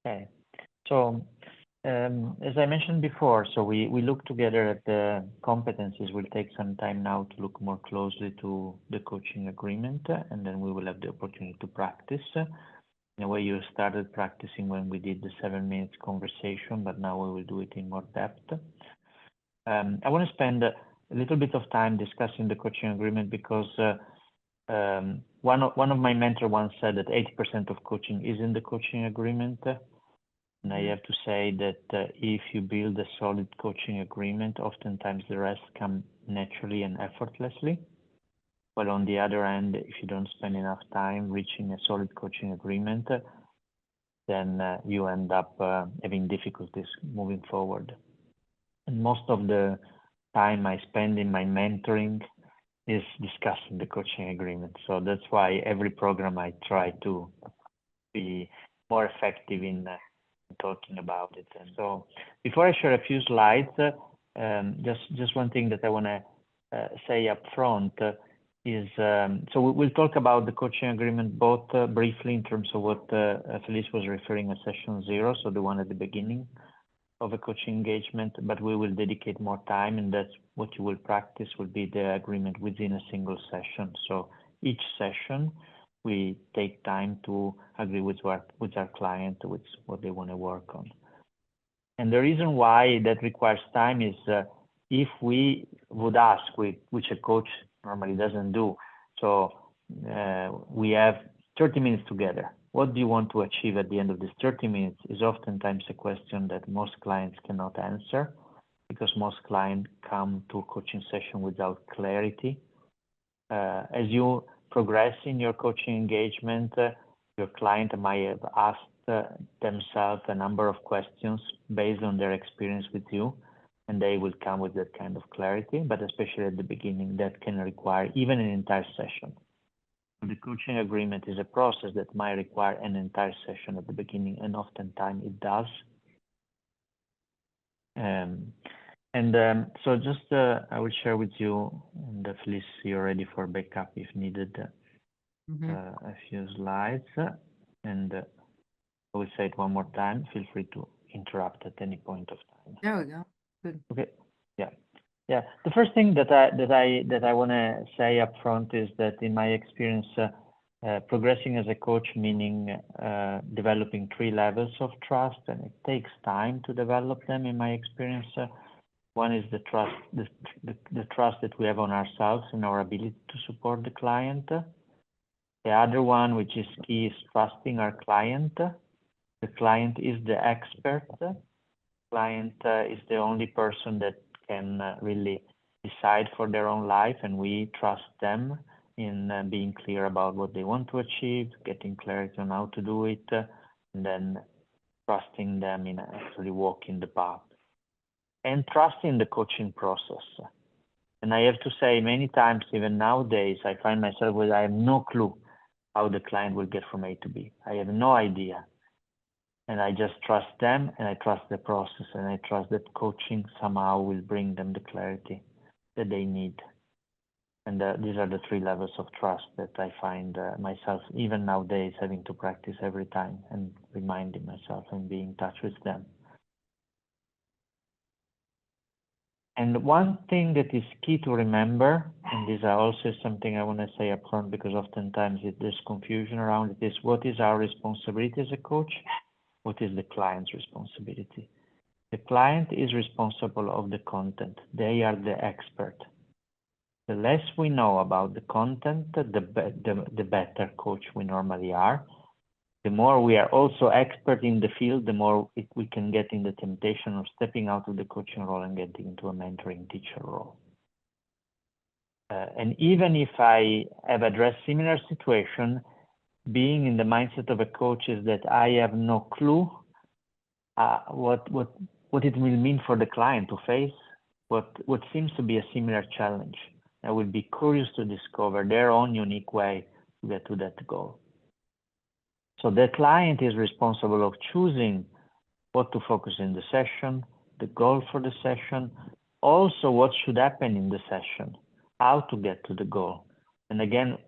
Okay. So, as I mentioned before, so we look together at the competencies. We'll take some time now to look more closely to the coaching agreement, and then we will have the opportunity to practice. In a way, you started practicing when we did the 7 minutes conversation, but now we will do it in more depth. I want to spend a little bit of time discussing the coaching agreement because one of my mentors once said that 80% of coaching is in the coaching agreement. And I have to say that if you build a solid coaching agreement, oftentimes the rest come naturally and effortlessly. But on the other hand, if you don't spend enough time reaching a solid coaching agreement, then you end up having difficulties moving forward. And most of the time I spend in my mentoring is discussing the coaching agreement. So that's why every program I try to be more effective in talking about it. And so before I share a few slides, just one thing that I want to say up front is, so we'll talk about the coaching agreement both briefly in terms of what Felice was referring as session 0, so the one at the beginning of a coaching engagement, but we will dedicate more time, and that's what you will practice will be the agreement within a single session. So each session we take time to agree with our client, with what they want to work on. And the reason why that requires time is if we would ask, which a coach normally doesn't do, so we have 30 minutes together. What do you want to achieve at the end of this 30 minutes is oftentimes a question that most clients cannot answer because most clients come to a coaching session without clarity. As you progress in your coaching engagement, your client might have asked themselves a number of questions based on their experience with you, and they will come with that kind of clarity, but especially at the beginning, that can require even an entire session. The coaching agreement is a process that might require an entire session at the beginning, and oftentimes it does. So just I will share with you, and Felice, you're ready for backup if needed, a few slides. And I will say it one more time. Feel free to interrupt at any point of time. There we go. Good. Okay. Yeah. The first thing that I want to say up front is that in my experience, progressing as a coach, meaning developing 3 levels of trust, and it takes time to develop them. In my experience, one is the trust, the trust that we have on ourselves and our ability to support the client. The other one, which is key, is trusting our client. The client is the expert. The client is the only person that can really decide for their own life, and we trust them in being clear about what they want to achieve, getting clarity on how to do it, and then trusting them in actually walking the path. And trusting the coaching process. And I have to say, many times, even nowadays, I find myself with I have no clue how the client will get from A to B. I have no idea. And I just trust them, and I trust the process, and I trust that coaching somehow will bring them the clarity that they need. And these are the 3 levels of trust that I find myself, even nowadays, having to practice every time and reminding myself and being in touch with them. And one thing that is key to remember, and these are also something I want to say up front because oftentimes there's confusion around it, is what is our responsibility as a coach? What is the client's responsibility? The client is responsible of the content. They are the expert. The less we know about the content, the better coach we normally are. The more we are also expert in the field, the more we can get in the temptation of stepping out of the coaching role and getting into a mentoring teacher role. And even if I have addressed similar situation, being in the mindset of a coach is that I have no clue what it will mean for the client to face what seems to be a similar challenge. I will be curious to discover their own unique way to get to that goal. So the client is responsible of choosing what to focus in the session, the goal for the session, also what should happen in the session, how to get to the goal. And again,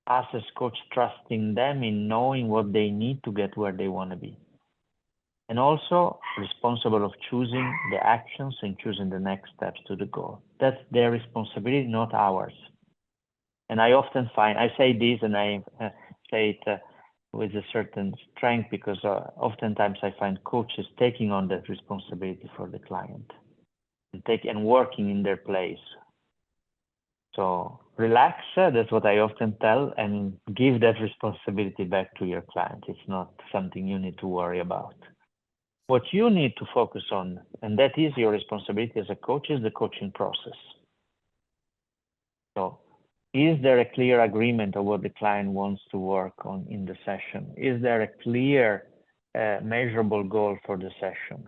us as coach trusting them in knowing what they need to get where they want to be. and also responsible of choosing the actions and choosing the next steps to the goal. That's their responsibility, not ours. And I often find, I say this and I say it with a certain strength because oftentimes I find coaches taking on that responsibility for the client and working in their place. So relax, that's what I often tell, and give that responsibility back to your client. It's not something you need to worry about. What you need to focus on, and that is your responsibility as a coach, is the coaching process. So is there a clear agreement of what the client wants to work on in the session? Is there a clear, measurable goal for the session?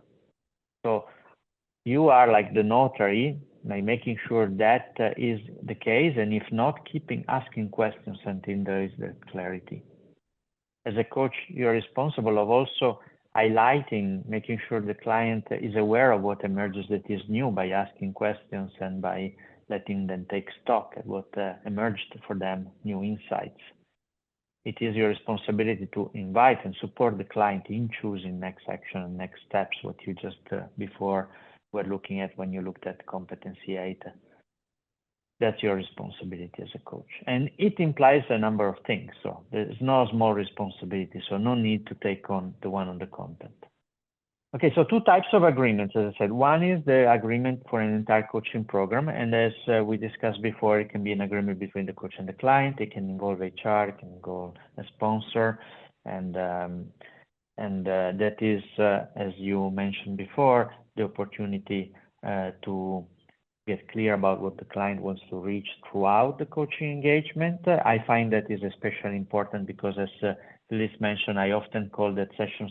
So you are like the notary by making sure that is the case, and if not, asking questions until there is the clarity. As a coach, you're responsible of also highlighting, making sure the client is aware of what emerges that is new by asking questions and by letting them take stock at what emerged for them, new insights. It is your responsibility to invite and support the client in choosing next action and next steps, what you just before were looking at when you looked at competency 8. That's your responsibility as a coach. And it implies a number of things. So there's no small responsibility, so no need to take on the one on the content. Okay, so 2 types of agreements, as I said. One is the agreement for an entire coaching program. And as we discussed before, it can be an agreement between the coach and the client. It can involve HR, it can involve a sponsor. And that is, as you mentioned before, the opportunity to get clear about what the client wants to reach throughout the coaching engagement. I find that is especially important because, as Felice mentioned, I often call that session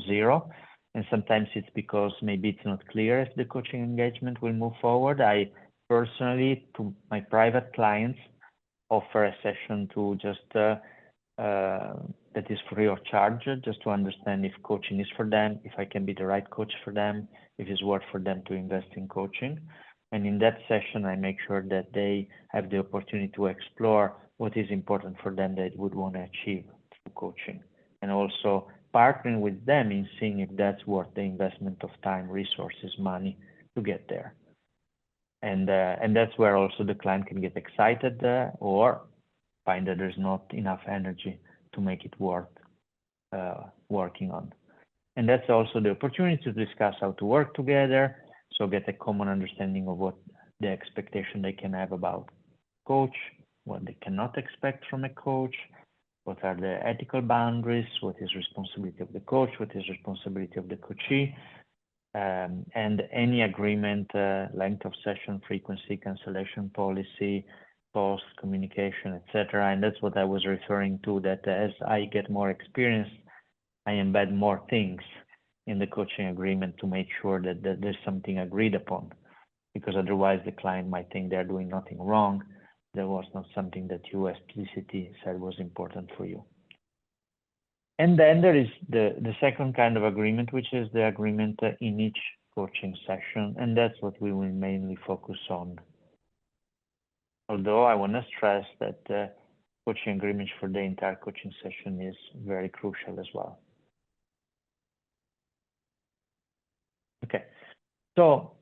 0. And sometimes it's because maybe it's not clear if the coaching engagement will move forward. I personally, to my private clients, offer a session to just that is free of charge, just to understand if coaching is for them, if I can be the right coach for them, if it's worth for them to invest in coaching. And in that session, I make sure that they have the opportunity to explore what is important for them that they would want to achieve through coaching, and also partnering with them in seeing if that's worth the investment of time, resources, money to get there. And that's where also the client can get excited or find that there's not enough energy to make it worth working on. And that's also the opportunity to discuss how to work together, so get a common understanding of what the expectation they can have about coach, what they cannot expect from a coach, what are the ethical boundaries, what is responsibility of the coach, what is responsibility of the coachee, and any agreement, length of session, frequency, cancellation policy, post, communication, etc. And that's what I was referring to, that as I get more experience, I embed more things in the coaching agreement to make sure that there's something agreed upon, because otherwise the client might think they're doing nothing wrong. There was not something that you explicitly said was important for you. And then there is the second kind of agreement, which is the agreement in each coaching session, and that's what we will mainly focus on. Although I want to stress that coaching agreement for the entire coaching session is very crucial as well. Okay, so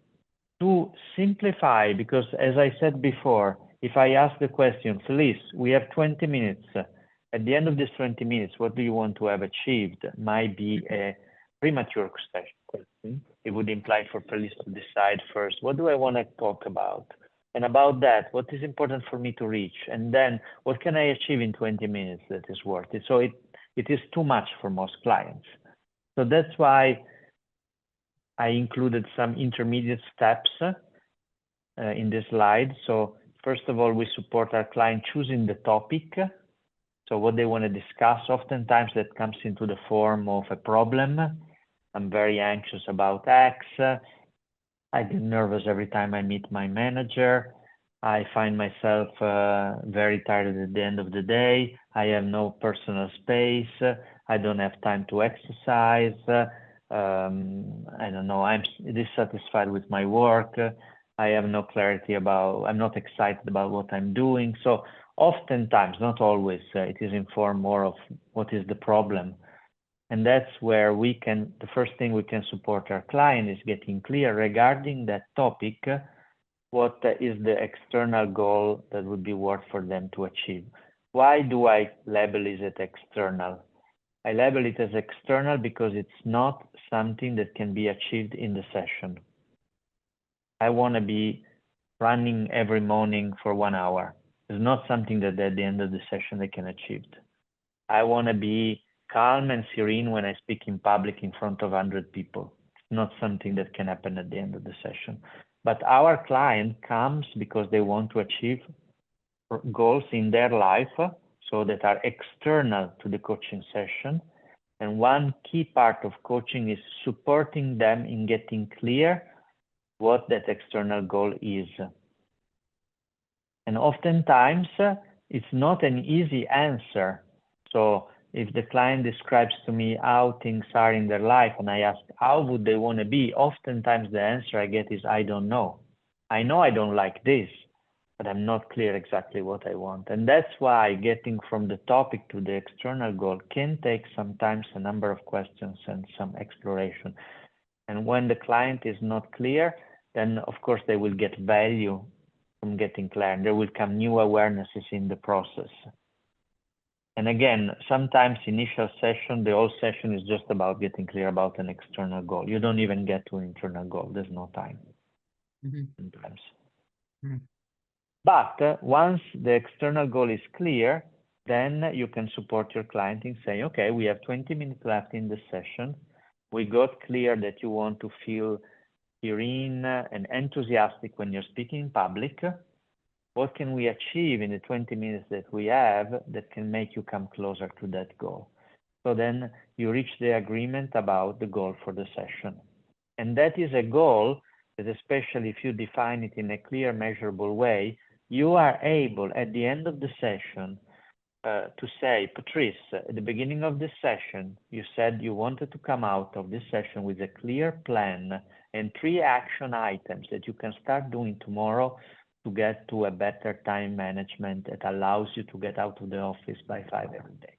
to simplify, because as I said before, if I ask the question, Felice, we have 20 minutes. At the end of these 20 minutes, what do you want to have achieved? Might be a premature question. It would imply for Felice to decide first, what do I want to talk about? And about that, what is important for me to reach? And then what can I achieve in 20 minutes that is worth it? So it is too much for most clients. So that's why I included some intermediate steps in this slide. So first of all, we support our client choosing the topic. So what they want to discuss, oftentimes that comes into the form of a problem. I'm very anxious about X. I get nervous every time I meet my manager. I find myself very tired at the end of the day. I have no personal space. I don't have time to exercise. I don't know, I'm dissatisfied with my work. I have no clarity about, I'm not excited about what I'm doing. So oftentimes, not always, it is informed more of what is the problem And that's where the first thing we can support our client is getting clear regarding that topic, what is the external goal that would be worth for them to achieve. Why do I label it external? I label it as external because it's not something that can be achieved in the session. I want to be running every morning for 1 hour. It's not something that at the end of the session they can achieve. I want to be calm and serene when I speak in public in front of 100 people. It's not something that can happen at the end of the session. But our client comes because they want to achieve goals in their life, so that are external to the coaching session. And one key part of coaching is supporting them in getting clear what that external goal is. And oftentimes, it's not an easy answer. So if the client describes to me how things are in their life and I ask, how would they want to be? Oftentimes the answer I get is, I don't know. I know I don't like this, but I'm not clear exactly what I want. And that's why getting from the topic to the external goal can take sometimes a number of questions and some exploration. And when the client is not clear, then of course they will get value from getting clear, and there will come new awarenesses in the process. And again, sometimes initial session, the whole session is just about getting clear about an external goal. You don't even get to an internal goal. There's no time sometimes. But once the external goal is clear, then you can support your client in saying, okay, we have 20 minutes left in the session. We got clear that you want to feel serene and enthusiastic when you're speaking in public. What can we achieve in the 20 minutes that we have that can make you come closer to that goal? So then you reach the agreement about the goal for the session. And that is a goal that, especially if you define it in a clear, measurable way, you are able at the end of the session to say, Patrice, at the beginning of this session, you said you wanted to come out of this session with a clear plan and 3 action items that you can start doing tomorrow to get to a better time management that allows you to get out of the office by 5 every day.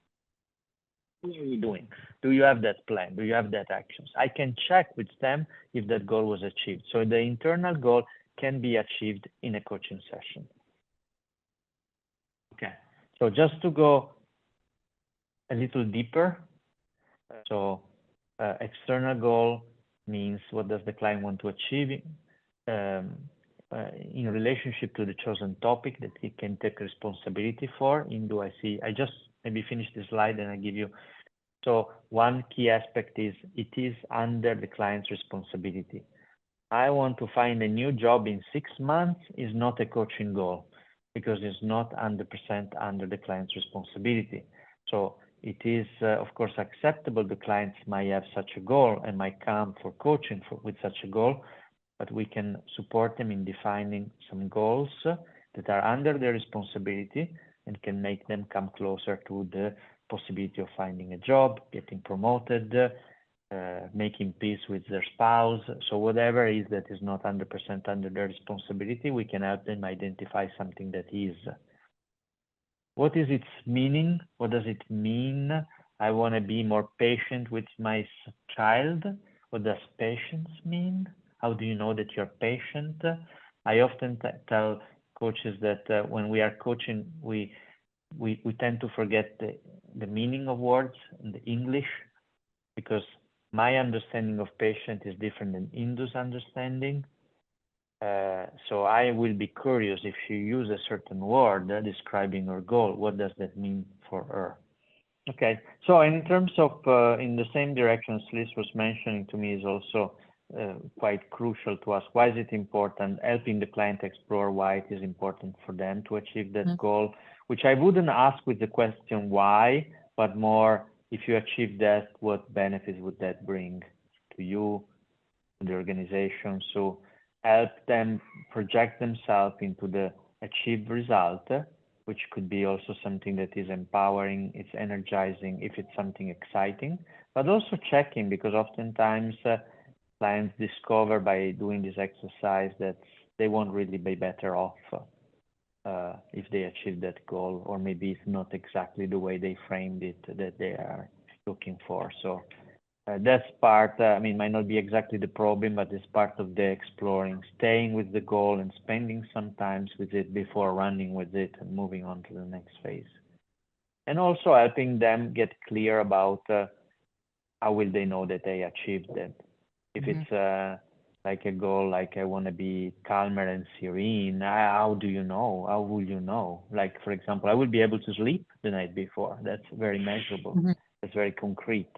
What are you doing? Do you have that plan? Do you have that actions? I can check with them if that goal was achieved. So the internal goal can be achieved in a coaching session. Okay, so just to go a little deeper, so external goal means what does the client want to achieve in relationship to the chosen topic that he can take responsibility for. I just maybe finish the slide and I give you. So one key aspect is it is under the client's responsibility. I want to find a new job in 6 months is not a coaching goal because it's not 100% under the client's responsibility. So it is, of course, acceptable the clients might have such a goal and might come for coaching with such a goal, but we can support them in defining some goals that are under their responsibility and can make them come closer to the possibility of finding a job, getting promoted, making peace with their spouse. So whatever it is that is not 100% under their responsibility, we can help them identify something that is. What is its meaning? What does it mean? I want to be more patient with my child. What does patience mean? How do you know that you're patient? I often tell coaches that when we are coaching, we tend to forget the meaning of words in the English, because my understanding of patient is different than Indu's understanding. So I will be curious if you use a certain word describing her goal, what does that mean for her? Okay, so in terms of in the same direction Liz was mentioning to me is also quite crucial to us. Why is it important? Helping the client explore why it is important for them to achieve that goal, which I wouldn't ask with the question why, but more if you achieve that, what benefits would that bring to you, to the organization? So help them project themselves into the achieved result, which could be also something that is empowering, it's energizing if it's something exciting, but also checking, because oftentimes clients discover by doing this exercise that they won't really be better off if they achieve that goal, or maybe it's not exactly the way they framed it that they are looking for. So that's part, I mean, might not be exactly the problem, but it's part of the exploring, staying with the goal and spending some time with it before running with it and moving on to the next phase. And also helping them get clear about how will they know that they achieved it. If it's like a goal, like I want to be calmer and serene, how do you know? How will you know? Like, for example, I will be able to sleep the night before. That's very measurable. That's very concrete.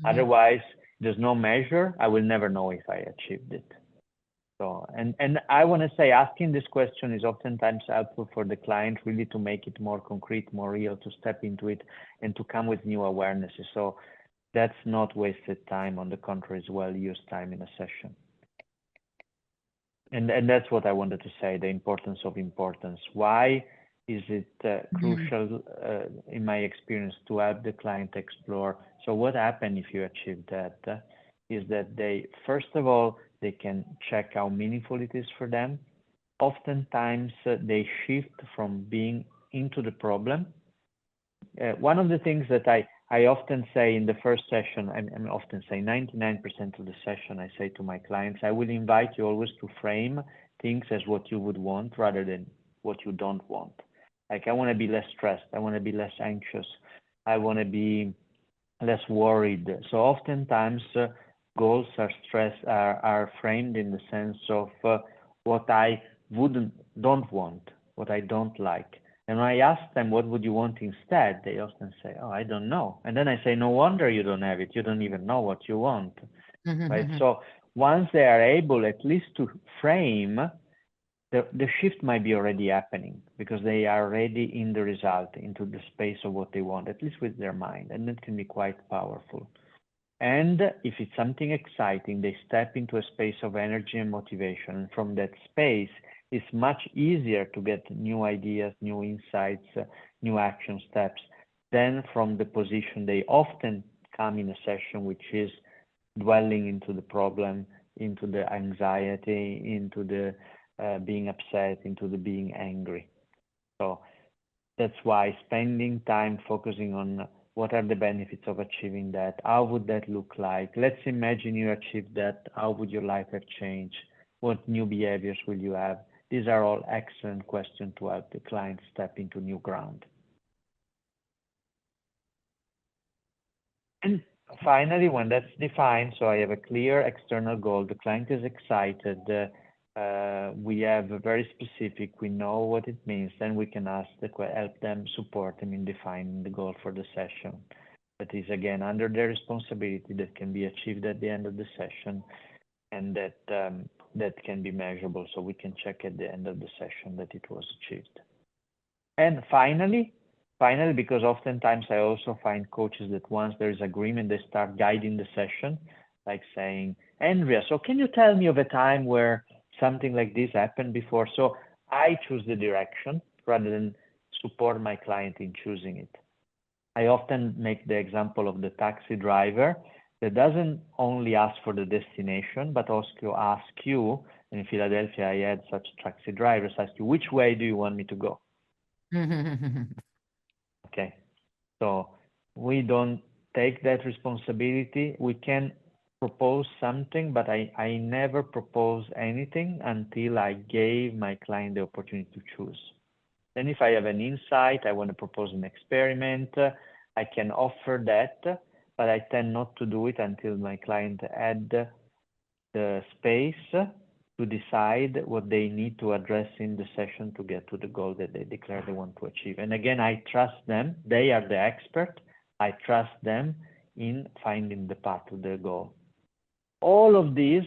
Otherwise, there's no measure. I will never know if I achieved it. So, and I want to say asking this question is oftentimes helpful for the client really to make it more concrete, more real, to step into it and to come with new awarenesses. So that's not wasted time. On the contrary, it's well-used time in a session. And that's what I wanted to say, the importance of importance. Why is it crucial, in my experience, to help the client explore? So what happens if you achieve that? Is that they, first of all, they can check how meaningful it is for them. Oftentimes, they shift from being into the problem. One of the things that I often say in the first session, I often say 99% of the session, I say to my clients, I will invite you always to frame things as what you would want rather than what you don't want. Like, I want to be less stressed. I want to be less anxious. I want to be less worried. So oftentimes goals are framed in the sense of what I don't want, what I don't like. And when I ask them, what would you want instead? They often say, oh, I don't know. And then I say, no wonder you don't have it. You don't even know what you want. Right? So once they are able at least to frame, the shift might be already happening because they are already in the result, into the space of what they want, at least with their mind. And that can be quite powerful. And if it's something exciting, they step into a space of energy and motivation. And from that space, it's much easier to get new ideas, new insights, new action steps than from the position they often come in a session, which is dwelling into the problem, into the anxiety, into the being upset, into the being angry. So that's why spending time focusing on what are the benefits of achieving that? How would that look like? Let's imagine you achieved that. How would your life have changed? What new behaviors will you have? These are all excellent questions to help the client step into new ground. And finally, when that's defined, so I have a clear external goal, the client is excited, we have a very specific, we know what it means, then we can help them, support them in defining the goal for the session. That is, again, under their responsibility, that can be achieved at the end of the session, and that can be measurable, so we can check at the end of the session that it was achieved. And finally, because oftentimes I also find coaches that once there is agreement, they start guiding the session, like saying, Andrea, so can you tell me of a time where something like this happened before? So I choose the direction rather than support my client in choosing it. I often make the example of the taxi driver that doesn't only ask for the destination, but also ask you, and in Philadelphia, I had such taxi drivers ask you, which way do you want me to go? Okay, so we don't take that responsibility. We can propose something, but I never propose anything until I gave my client the opportunity to choose. Then if I have an insight, I want to propose an experiment, I can offer that, but I tend not to do it until my client had the space to decide what they need to address in the session to get to the goal that they declare they want to achieve. And again, I trust them. They are the expert. I trust them in finding the path to their goal. All of this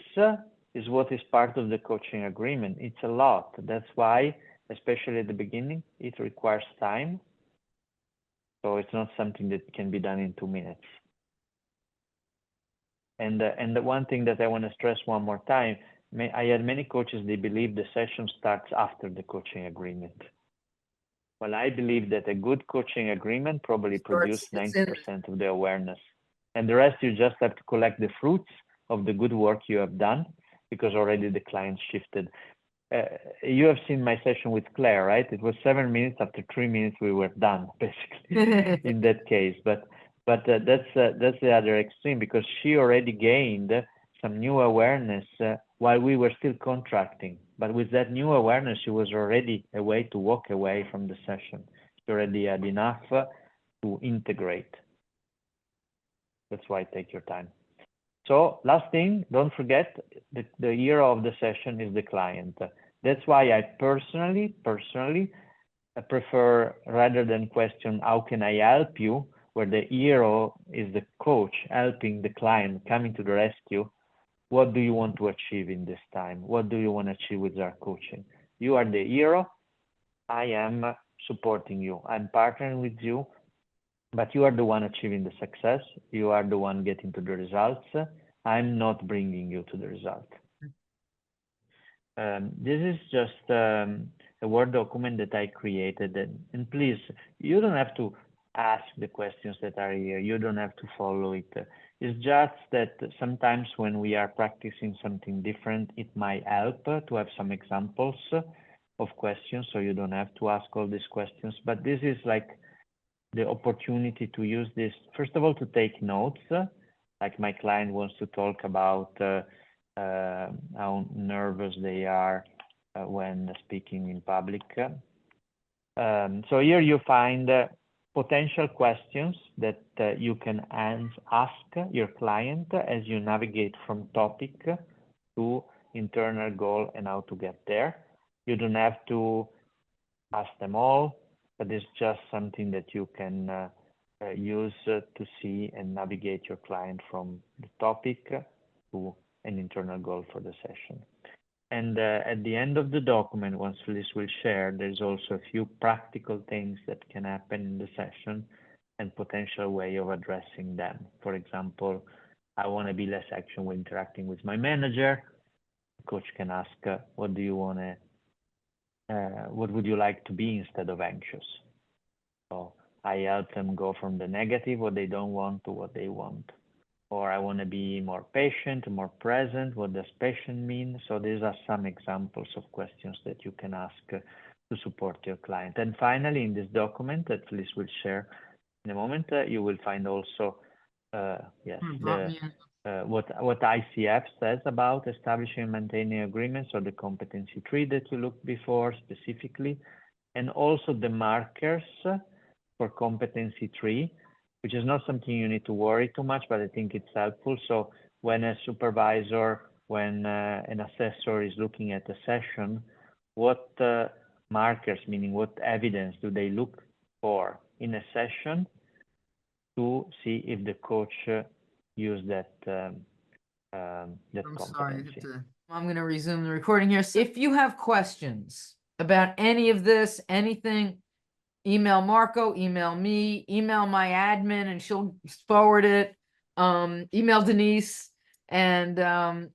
is what is part of the coaching agreement. It's a lot. That's why, especially at the beginning, it requires time. So it's not something that can be done in 2 minutes. And the one thing that I want to stress one more time, I had many coaches, they believe the session starts after the coaching agreement. Well, I believe that a good coaching agreement probably produces 90% of the awareness. And the rest, you just have to collect the fruits of the good work you have done, because already the client shifted. You have seen my session with Claire, right? It was 7 minutes. After 3 minutes, we were done, basically, in that case. But But that's the other extreme, because she already gained some new awareness while we were still contracting. But with that new awareness, she was already a way to walk away from the session. She already had enough to integrate. That's why take your time. So last thing, don't forget, the hero of the session is the client. That's why I personally prefer, rather than question, how can I help you, where the hero is the coach helping the client, coming to the rescue. What do you want to achieve in this time? What do you want to achieve with our coaching? You are the hero. I am supporting you. I'm partnering with you, but you are the one achieving the success. You are the one getting to the results. I'm not bringing you to the result. This is just a Word document that I created, and please, you don't have to ask the questions that are here. You don't have to follow it. It's just that sometimes when we are practicing something different, it might help to have some examples of questions, so you don't have to ask all these questions. But this is like the opportunity to use this, first of all, to take notes. Like my client wants to talk about how nervous they are when speaking in public. So here you find potential questions that you can ask your client as you navigate from topic to internal goal and how to get there. You don't have to ask them all, but it's just something that you can use to see and navigate your client from the topic to an internal goal for the session. And at the end of the document, once Felice will share, there's also a few practical things that can happen in the session and potential way of addressing them. For example, I want to be less anxious when interacting with my manager. The coach can ask, what do you want to, what would you like to be instead of anxious? So I help them go from the negative, what they don't want, to what they want. Or I want to be more patient, more present. What does patient mean? So these are some examples of questions that you can ask to support your client. And finally, in this document that Felice will share in a moment, you will find also what ICF says about establishing and maintaining agreements, or the competency tree that you looked before specifically, and also the markers for competency tree, which is not something you need to worry too much, but I think it's helpful. So when a supervisor, when an assessor is looking at a session, what markers, meaning what evidence do they look for in a session to see if the coach used that competency? I'm going to resume the recording here. So if you have questions about any of this, anything, email Marco, email me, email my admin, and she'll forward it. Email Denise, and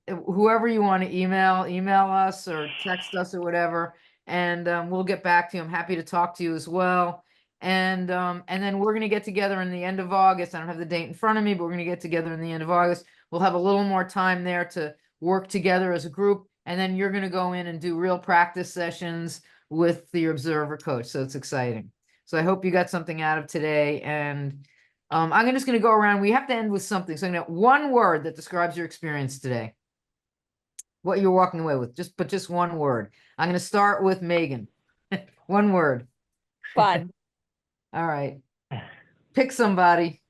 whoever you want to email us or text us or whatever, and we'll get back to you. I'm happy to talk to you as well. And then we're going to get together in the end of August. I don't have the date in front of me, but we're going to get together in the end of August. We'll have a little more time there to work together as a group, and then you're going to go in and do real practice sessions with the observer coach. So it's exciting. So I hope you got something out of today. And I'm just going to go around. We have to end with something. So I'm going to one word that describes your experience today. What you're walking away with, just one word. I'm going to start with Megan. One word. Fun. All right. Pick somebody.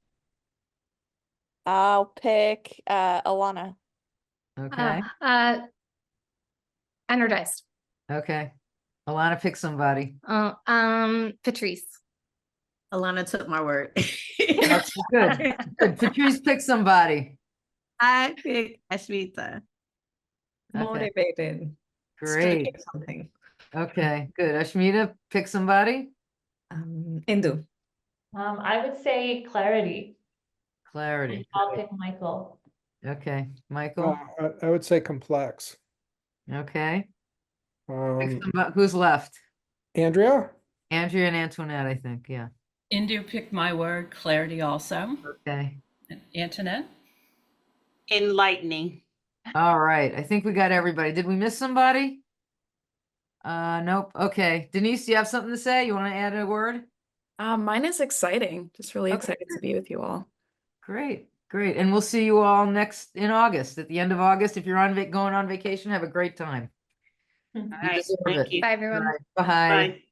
I'll pick Alana. Okay. Energized. Okay. Alana, pick somebody. Patrice. Alana took my word. That's good. Good. Patrice, pick somebody. I pick Ashmita. Okay. Motivated. Great. Something. Okay, good. Ashmita, pick somebody. Indu. I would say clarity. Clarity. I'll pick Michael. Okay, Michael. I would say complex. Okay. Pick Um, who's left? Andrea? Andrea and Antoinette, I think. Yeah. Indu picked my word, clarity also. Okay. And Antoinette? Enlightening. All right. I think we got everybody. Did we miss somebody? Nope. Okay. Denise, do you have something to say? You want to add a word? Mine is exciting. Just really Okay, excited to good. be with you all. Great, great. And we'll see you all next in August, at the end of August. If you're on going on vacation, have a great time. Hmm. You All right, deserve thank it. you. Bye, everyone. All right, bye. Bye.